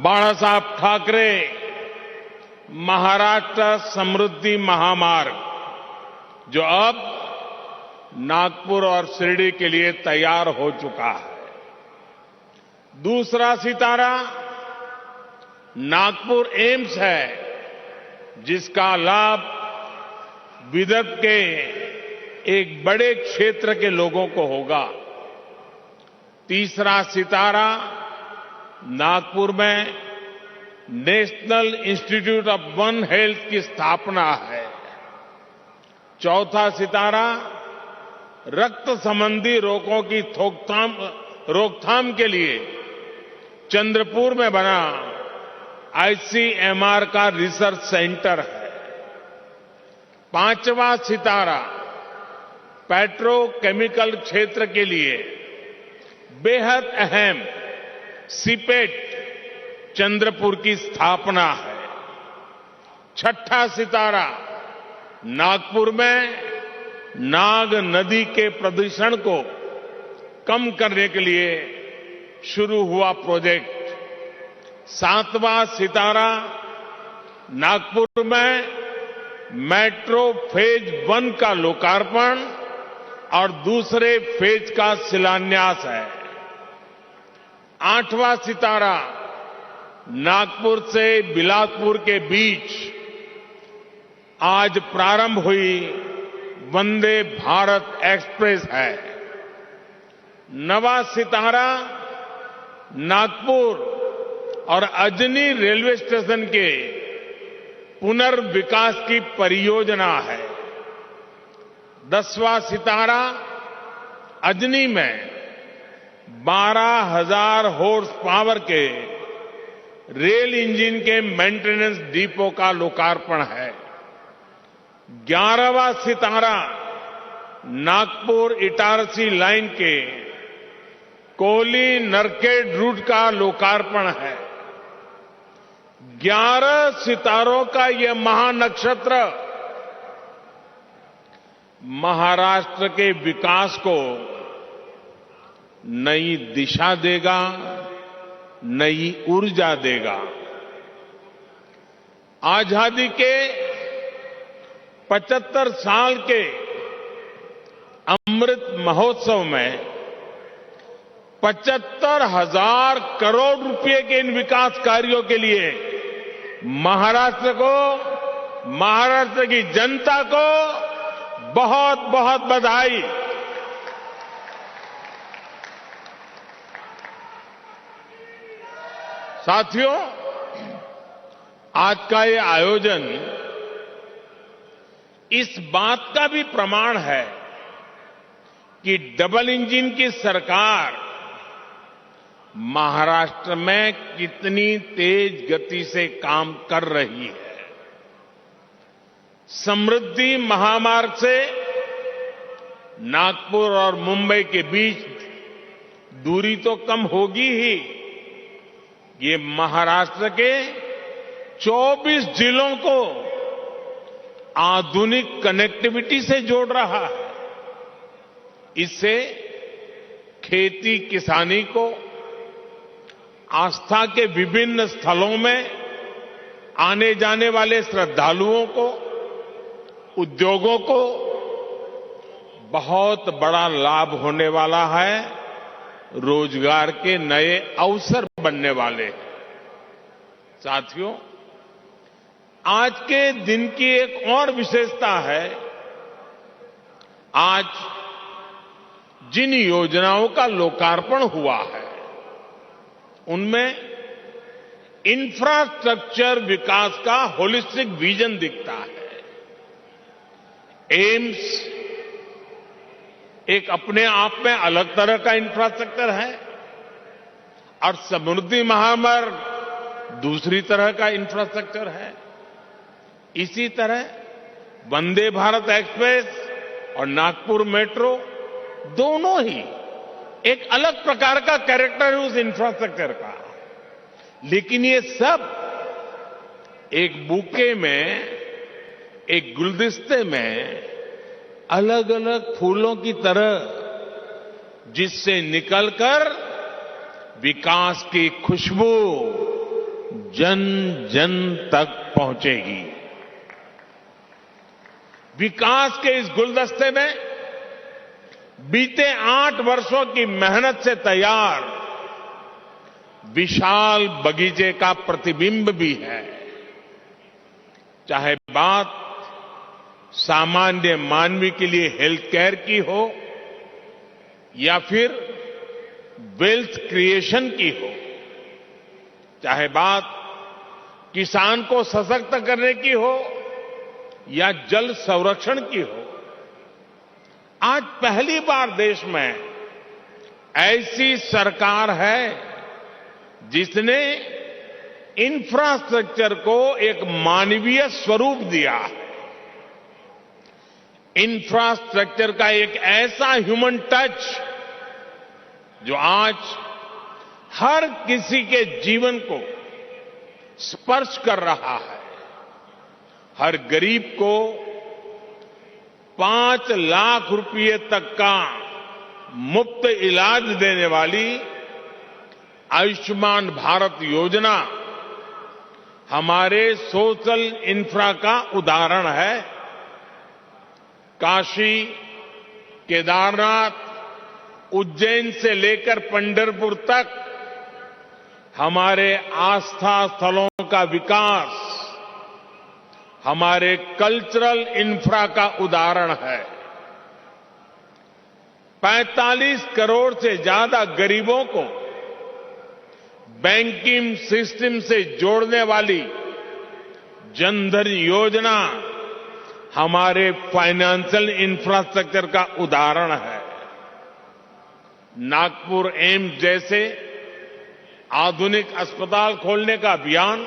बाळासाहेब ठाकरे महाराष्ट्र समृद्धि महामार्ग जो अब नागपुर और शिरडी के लिए तैयार हो चुका है। दूसरा सितारा नागपुर एम्स है, जिसका लाभ विदर्भ के एक बड़े क्षेत्र के लोगों को होगा। तीसरा सितारा नागपुर में national institute of one health की स्थापना है। चौथा सितारा रक्त संबंधी रोगों की रोकथाम के लिए चंद्रपुर में बना आईसीएमआर का रिसर्च सेंटर है। पांचवा सितारा पेट्रोकेमिकल क्षेत्र के लिए बेहद अहम सीपेट चंद्रपुर की स्थापना है। छठा सितारा नागपुर में नाग नदी के प्रदूषण को कम करने के लिए शुरू हुआ प्रोजेक्ट। सातवां सितारा नागपुर में मेट्रो फेज 1 का लोकार्पण और दूसरे फेज का शिलान्यास है। आठवां सितारा नागपुर से बिलासपुर के बीच आज प्रारंभ हुई वंदे भारत एक्सप्रेस है। नवा सितारा नागपुर और अजनी रेलवे स्टेशन के पुनर्विकास की परियोजना है। 10वां सितारा अजनी में 12,000 हॉर्स पावर के रेल इंजन के मेंटेनेंस डिपो का लोकार्पण है। 11वां सितारा नागपुर इटारसी लाइन के कोहली नरखेड़ रूट का लोकार्पण है। 11 सितारों का यह महानक्षत्र महाराष्ट्र के विकास को नई दिशा देगा, नई ऊर्जा देगा। आजादी के 75 साल के अमृत महोत्सव में 75,000 करोड़ रुपए के इन विकास कार्यों के लिए महाराष्ट्र को, महाराष्ट्र की जनता को बहुत बहुत बधाई। साथियों, आज का ये आयोजन इस बात का भी प्रमाण है कि डबल इंजन की सरकार महाराष्ट्र में कितनी तेज गति से काम कर रही है। समृद्धि महामार्ग से नागपुर और मुंबई के बीच दूरी तो कम होगी ही, ये महाराष्ट्र के 24 जिलों को आधुनिक कनेक्टिविटी से जोड़ रहा है। इससे खेती किसानी को, आस्था के विभिन्न स्थलों में आने जाने वाले श्रद्धालुओं को, उद्योगों को बहुत बड़ा लाभ होने वाला है। रोजगार के नए अवसर बनने वाले हैं। साथियों, आज के दिन की एक और विशेषता है, आज जिन योजनाओं का लोकार्पण हुआ है उनमें इंफ्रास्ट्रक्चर विकास का होलिस्टिक विजन दिखता है। एम्स एक अपने आप में अलग तरह का इंफ्रास्ट्रक्चर है और समृद्धि महामार्ग दूसरी तरह का इंफ्रास्ट्रक्चर है। इसी तरह वंदे भारत एक्सप्रेस और नागपुर मेट्रो दोनों ही एक अलग प्रकार का कैरेक्टर है उस इंफ्रास्ट्रक्चर का, लेकिन ये सब एक बुके में, एक गुलदस्ते में अलग अलग फूलों की तरह जिससे निकलकर विकास की खुशबू जन जन तक पहुंचेगी। विकास के इस गुलदस्ते में बीते 8 वर्षों की मेहनत से तैयार विशाल बगीचे का प्रतिबिंब भी है। चाहे बात सामान्य मानवी के लिए हेल्थ केयर की हो या फिर वेल्थ क्रिएशन की हो, चाहे बात किसान को सशक्त करने की हो या जल संरक्षण की हो, आज पहली बार देश में ऐसी सरकार है जिसने इंफ्रास्ट्रक्चर को एक मानवीय स्वरूप दिया है। इंफ्रास्ट्रक्चर का एक ऐसा ह्यूमन टच जो आज हर किसी के जीवन को स्पर्श कर रहा है। हर गरीब को 5 लाख रुपए तक का मुफ्त इलाज देने वाली आयुष्मान भारत योजना हमारे सोशल इंफ्रा का उदाहरण है। काशी, केदारनाथ, उज्जैन से लेकर पंढरपुर तक हमारे आस्था स्थलों का विकास हमारे कल्चरल इंफ्रा का उदाहरण है। 45 करोड़ से ज्यादा गरीबों को बैंकिंग सिस्टम से जोड़ने वाली जनधन योजना हमारे फाइनेंशियल इंफ्रास्ट्रक्चर का उदाहरण है। नागपुर एम्स जैसे आधुनिक अस्पताल खोलने का अभियान,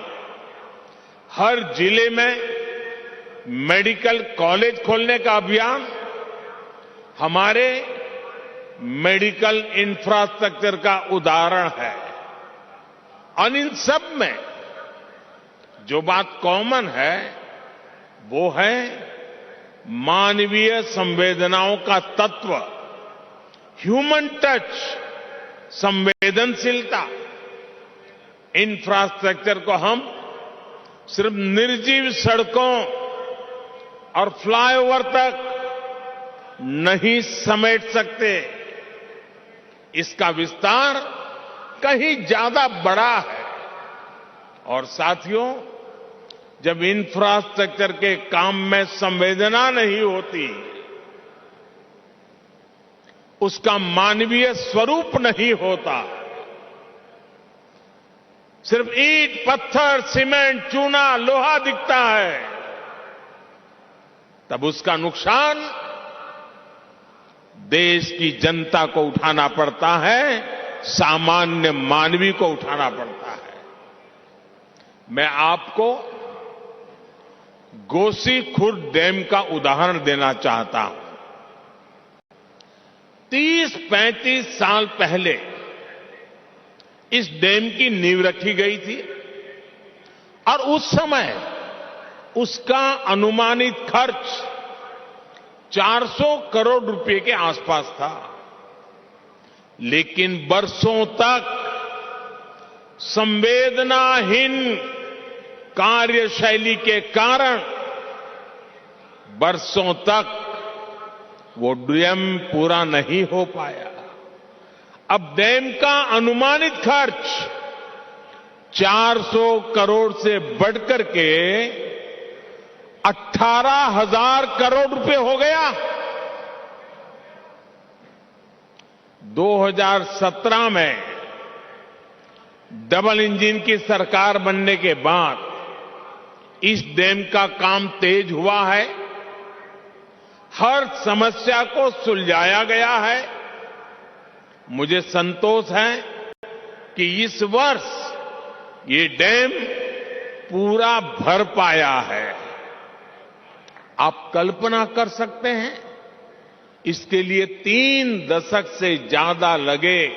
हर जिले में मेडिकल कॉलेज खोलने का अभियान हमारे मेडिकल इंफ्रास्ट्रक्चर का उदाहरण है। और इन सब में जो बात कॉमन है वो है मानवीय संवेदनाओं का तत्व, ह्यूमन टच, संवेदनशीलता। इंफ्रास्ट्रक्चर को हम सिर्फ निर्जीव सड़कों और फ्लाईओवर तक नहीं समेट सकते। इसका विस्तार कहीं ज्यादा बड़ा है। और साथियों, जब इंफ्रास्ट्रक्चर के काम में संवेदना नहीं होती, उसका मानवीय स्वरूप नहीं होता, सिर्फ ईंट, पत्थर, सीमेंट, चूना, लोहा दिखता है, तब उसका नुकसान देश की जनता को उठाना पड़ता है, सामान्य मानवी को उठाना पड़ता है। मैं आपको गोसीखुर्द डैम का उदाहरण देना चाहता हूं। 30-35 साल पहले इस डैम की नींव रखी गई थी और उस समय उसका अनुमानित खर्च 400 करोड़ रुपए के आसपास था। लेकिन बरसों तक संवेदनाहीन कार्यशैली के कारण बरसों तक वो डैम पूरा नहीं हो पाया। अब डैम का अनुमानित खर्च 400 करोड़ से बढ़कर के 18,000 करोड़ रुपए हो गया। 2017 में डबल इंजन की सरकार बनने के बाद इस डैम का काम तेज हुआ है। हर समस्या को सुलझाया गया है। मुझे संतोष है कि इस वर्ष ये डैम पूरा भर पाया है। आप कल्पना कर सकते हैं, इसके लिए 3 दशक से ज्यादा लगे,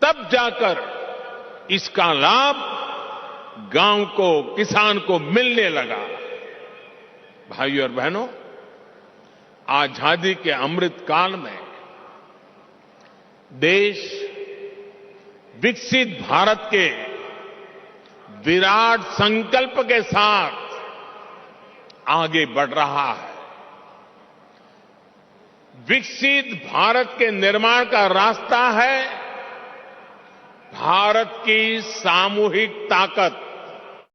तब जाकर इसका लाभ गांव को, किसान को मिलने लगा। भाइयों और बहनों, आजादी के अमृत काल में देश विकसित भारत के विराट संकल्प के साथ आगे बढ़ रहा है। विकसित भारत के निर्माण का रास्ता है भारत की सामूहिक ताकत,